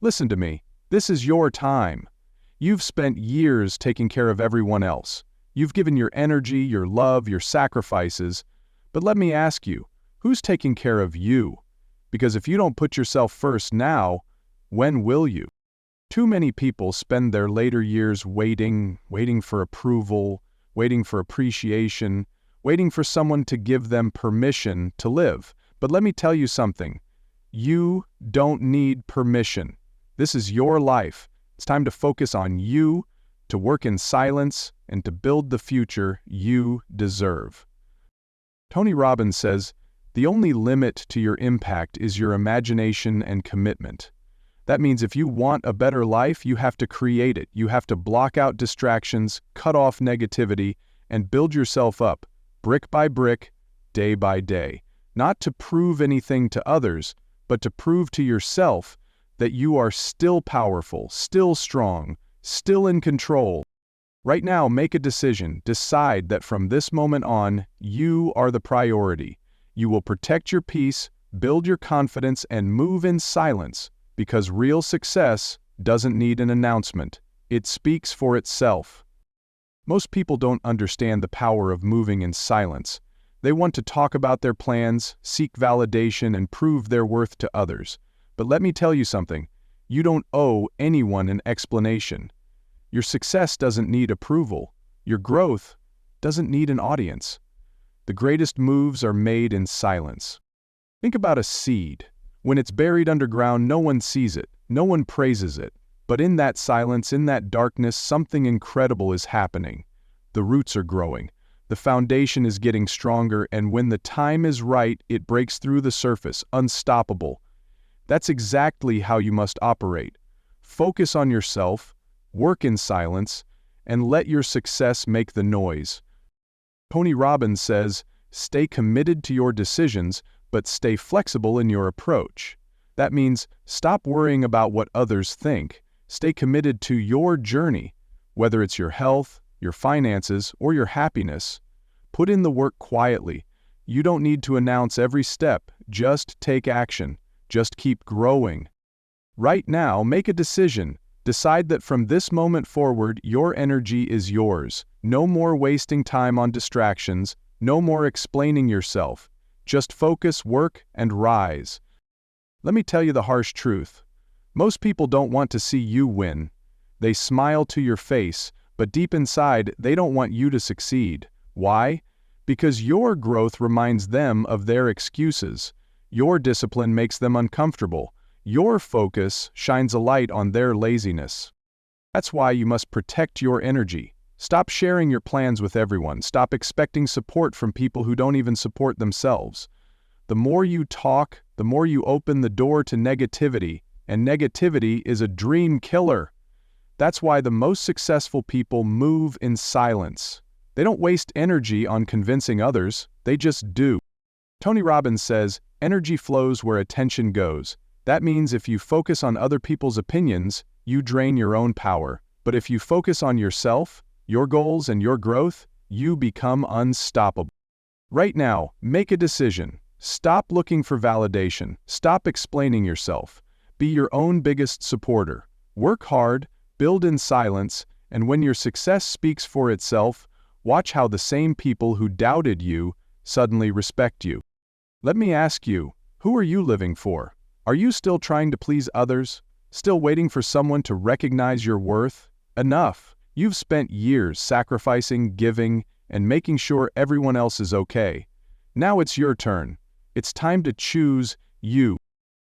Listen to me. This is your time. You've spent years taking care of everyone else. You've given your energy, your love, your sacrifices. But let me ask you, who's taking care of you? Because if you don't put yourself first now, when will you? Too many people spend their later years waiting for approval, waiting for appreciation, waiting for someone to give them permission to live. But let me tell you something. You don't need permission. This is your life. It's time to focus on you, to work in silence, and to build the future you deserve. Tony Robbins says, "The only limit to your impact is your imagination and commitment." That means if you want a better life, you have to create it. You have to block out distractions, cut off negativity, and build yourself up, brick by brick, day by day. Not to prove anything to others, but to prove to yourself that you are still powerful, still strong, still in control. Right now, make a decision. Decide that from this moment on, you are the priority. You will protect your peace, build your confidence, and move in silence, because real success doesn't need an announcement. It speaks for itself. Most people don't understand the power of moving in silence. They want to talk about their plans, seek validation, and prove their worth to others. But let me tell you something. You don't owe anyone an explanation. Your success doesn't need approval. Your growth doesn't need an audience. The greatest moves are made in silence. Think about a seed. When it's buried underground, no one sees it, no one praises it. But in that silence, in that darkness, something incredible is happening. The roots are growing. The foundation is getting stronger, and when the time is right, it breaks through the surface, unstoppable. That's exactly how you must operate. Focus on yourself, work in silence, and let your success make the noise. Tony Robbins says, "Stay committed to your decisions, but stay flexible in your approach." That means stop worrying about what others think. Stay committed to your journey, whether it's your health, your finances, or your happiness. Put in the work quietly. You don't need to announce every step. Just take action. Just keep growing. Right now, make a decision. Decide that from this moment forward, your energy is yours. No more wasting time on distractions. No more explaining yourself. Just focus, work, and rise. Let me tell you the harsh truth. Most people don't want to see you win. They smile to your face, but deep inside, they don't want you to succeed. Why? Because your growth reminds them of their excuses. Your discipline makes them uncomfortable. Your focus shines a light on their laziness. That's why you must protect your energy. Stop sharing your plans with everyone. Stop expecting support from people who don't even support themselves. The more you talk, the more you open the door to negativity, and negativity is a dream killer. That's why the most successful people move in silence. They don't waste energy on convincing others, they just do. Tony Robbins says, "Energy flows where attention goes." That means if you focus on other people's opinions, you drain your own power. But if you focus on yourself, your goals, and your growth, you become unstoppable. Right now, make a decision. Stop looking for validation. Stop explaining yourself. Be your own biggest supporter. Work hard, build in silence, and when your success speaks for itself, watch how the same people who doubted you suddenly respect you. Let me ask you, who are you living for? Are you still trying to please others? Still waiting for someone to recognize your worth? Enough. You've spent years sacrificing, giving, and making sure everyone else is okay. Now it's your turn. It's time to choose you.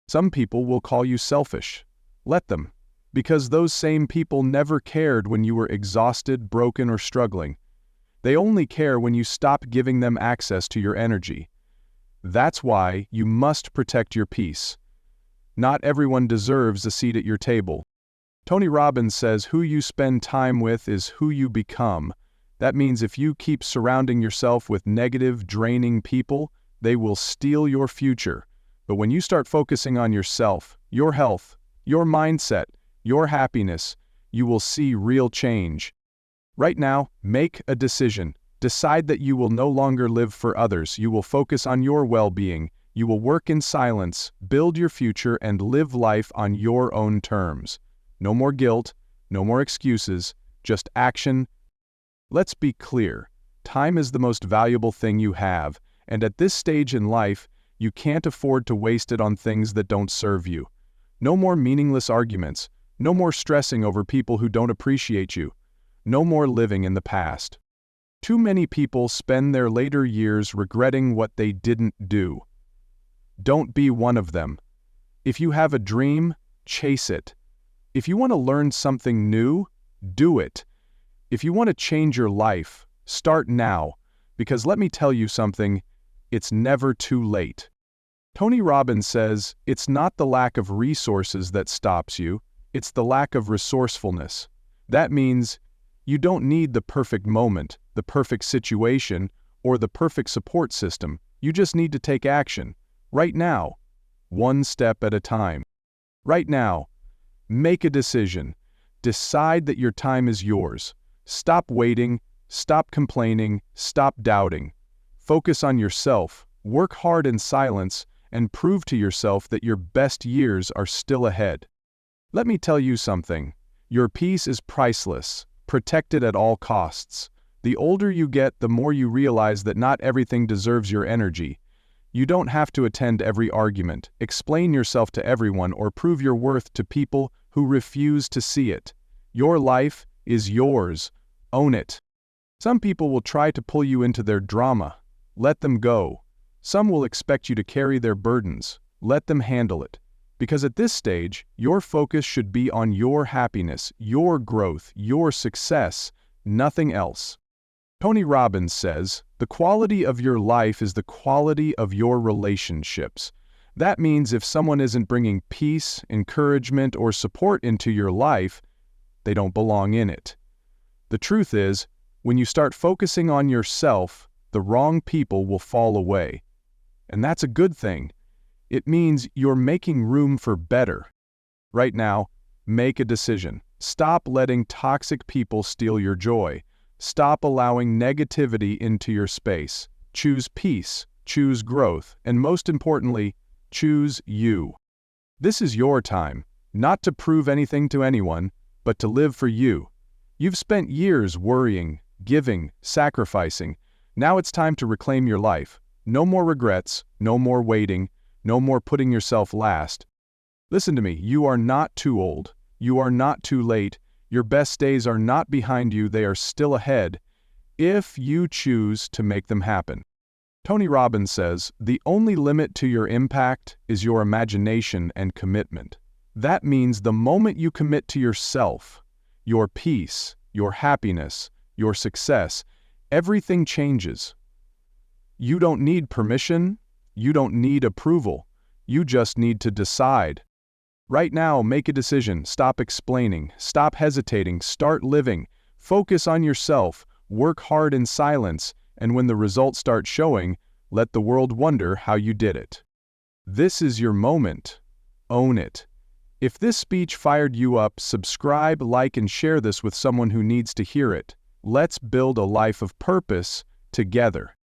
Some people will call you selfish. Let them. Because those same people never cared when you were exhausted, broken, or struggling. They only care when you stop giving them access to your energy. That's why you must protect your peace. Not everyone deserves a seat at your table. Tony Robbins says who you spend time with is who you become. That means if you keep surrounding yourself with negative, draining people, they will steal your future. But when you start focusing on yourself, your health, your mindset, your happiness, you will see real change. Right now, make a decision. Decide that you will no longer live for others. You will focus on your well-being. You will work in silence, build your future, and live life on your own terms. No more guilt, no more excuses, just action. Let's be clear. Time is the most valuable thing you have, and at this stage in life, you can't afford to waste it on things that don't serve you. No more meaningless arguments, no more stressing over people who don't appreciate you, no more living in the past. Too many people spend their later years regretting what they didn't do. Don't be one of them. If you have a dream, chase it. If you want to learn something new, do it. If you want to change your life, start now, because let me tell you something, it's never too late. Tony Robbins says, it's not the lack of resources that stops you, it's the lack of resourcefulness. That means you don't need the perfect moment, the perfect situation, or the perfect support system. You just need to take action. Right now. One step at a time. Right now. Make a decision. Decide that your time is yours. Stop waiting. Stop complaining. Stop doubting. Focus on yourself. Work hard in silence and prove to yourself that your best years are still ahead. Let me tell you something. Your peace is priceless. Protect it at all costs. The older you get, the more you realize that not everything deserves your energy. You don't have to attend every argument, explain yourself to everyone, or prove your worth to people who refuse to see it. Your life is yours. Own it. Some people will try to pull you into their drama. Let them go. Some will expect you to carry their burdens. Let them handle it. Because at this stage, your focus should be on your happiness, your growth, your success, nothing else. Tony Robbins says, the quality of your life is the quality of your relationships. That means if someone isn't bringing peace, encouragement, or support into your life, they don't belong in it. The truth is, when you start focusing on yourself, the wrong people will fall away. And that's a good thing. It means you're making room for better. Right now, make a decision. Stop letting toxic people steal your joy. Stop allowing negativity into your space. Choose peace, choose growth, and most importantly, choose you. This is your time, not to prove anything to anyone, but to live for you. You've spent years worrying, giving, sacrificing. Now it's time to reclaim your life. No more regrets, no more waiting, no more putting yourself last. Listen to me, you are not too old. You are not too late. Your best days are not behind you, they are still ahead, if you choose to make them happen. Tony Robbins says, the only limit to your impact is your imagination and commitment. That means the moment you commit to yourself, your peace, your happiness, your success, everything changes. You don't need permission, you don't need approval, you just need to decide. Right now, make a decision. Stop explaining. Stop hesitating. Start living. Focus on yourself. Work hard in silence. And when the results start showing, let the world wonder how you did it. This is your moment. Own it. If this speech fired you up, subscribe, like, and share this with someone who needs to hear it. Let's build a life of purpose together.